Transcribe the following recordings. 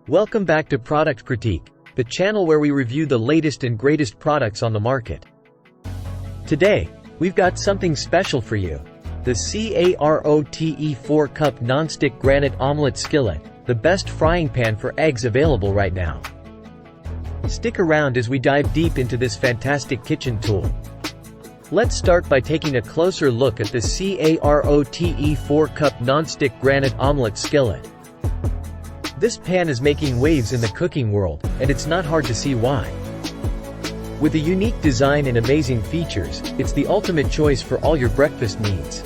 Welcome back to Product Critique, the channel where we review the latest and greatest products on the market. Today, we've got something special for you. The CAROTE 4-cup Nonstick Granite Omelette Skillet, the best frying pan for eggs available right now. Stick around as we dive deep into this fantastic kitchen tool. Let's start by taking a closer look at the CAROTE 4-cup Nonstick Granite Omelette Skillet. This pan is making waves in the cooking world, and it's not hard to see why. With a unique design and amazing features, it's the ultimate choice for all your breakfast needs.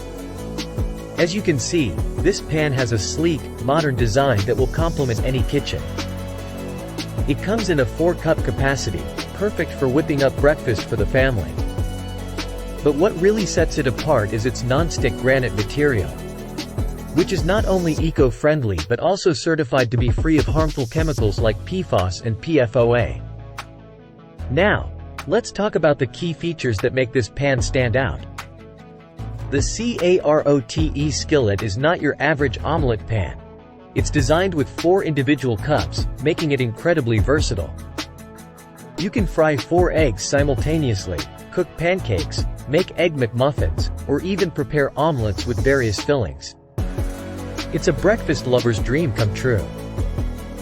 As you can see, this pan has a sleek, modern design that will complement any kitchen. It comes in a 4-cup capacity, perfect for whipping up breakfast for the family. But what really sets it apart is its non-stick granite material, which is not only eco-friendly but also certified to be free of harmful chemicals like PFAS and PFOA. Now, let's talk about the key features that make this pan stand out. The CAROTE skillet is not your average omelette pan. It's designed with 4 individual cups, making it incredibly versatile. You can fry 4 eggs simultaneously, cook pancakes, make egg McMuffins, or even prepare omelets with various fillings. It's a breakfast lover's dream come true.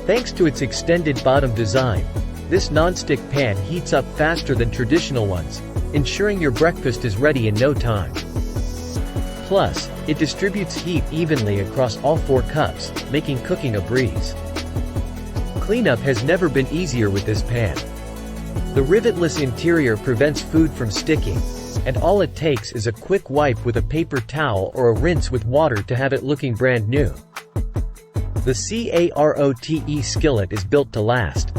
Thanks to its extended bottom design, this non-stick pan heats up faster than traditional ones, ensuring your breakfast is ready in no time. Plus, it distributes heat evenly across all 4 cups, making cooking a breeze. Cleanup has never been easier with this pan. The rivetless interior prevents food from sticking, and all it takes is a quick wipe with a paper towel or a rinse with water to have it looking brand new. The CAROTE skillet is built to last.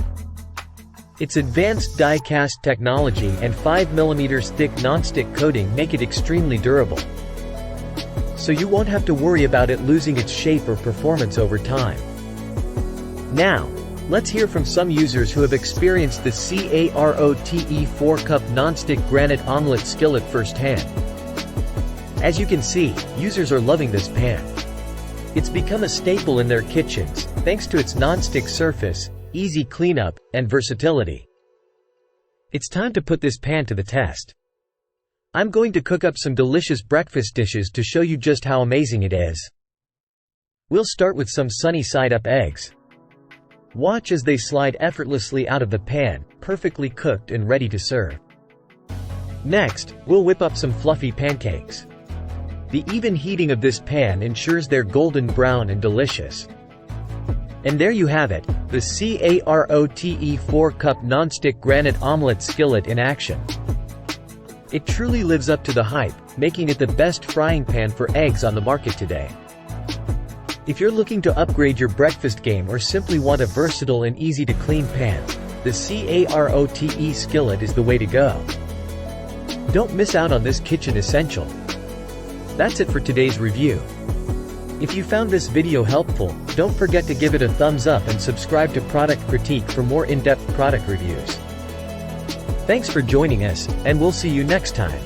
Its advanced die-cast technology and 5mm thick non-stick coating make it extremely durable, so you won't have to worry about it losing its shape or performance over time. Now, let's hear from some users who have experienced the CAROTE 4-cup Nonstick Granite Omelette Skillet firsthand. As you can see, users are loving this pan. It's become a staple in their kitchens, thanks to its non-stick surface, easy cleanup, and versatility. It's time to put this pan to the test. I'm going to cook up some delicious breakfast dishes to show you just how amazing it is. We'll start with some sunny-side-up eggs. Watch as they slide effortlessly out of the pan, perfectly cooked and ready to serve. Next, we'll whip up some fluffy pancakes. The even heating of this pan ensures they're golden brown and delicious. And there you have it, the CAROTE 4-cup Nonstick Granite Omelette Skillet in action. It truly lives up to the hype, making it the best frying pan for eggs on the market today. If you're looking to upgrade your breakfast game or simply want a versatile and easy-to-clean pan, the CAROTE skillet is the way to go. Don't miss out on this kitchen essential. That's it for today's review. If you found this video helpful, don't forget to give it a thumbs up and subscribe to Product Critique for more in-depth product reviews. Thanks for joining us, and we'll see you next time.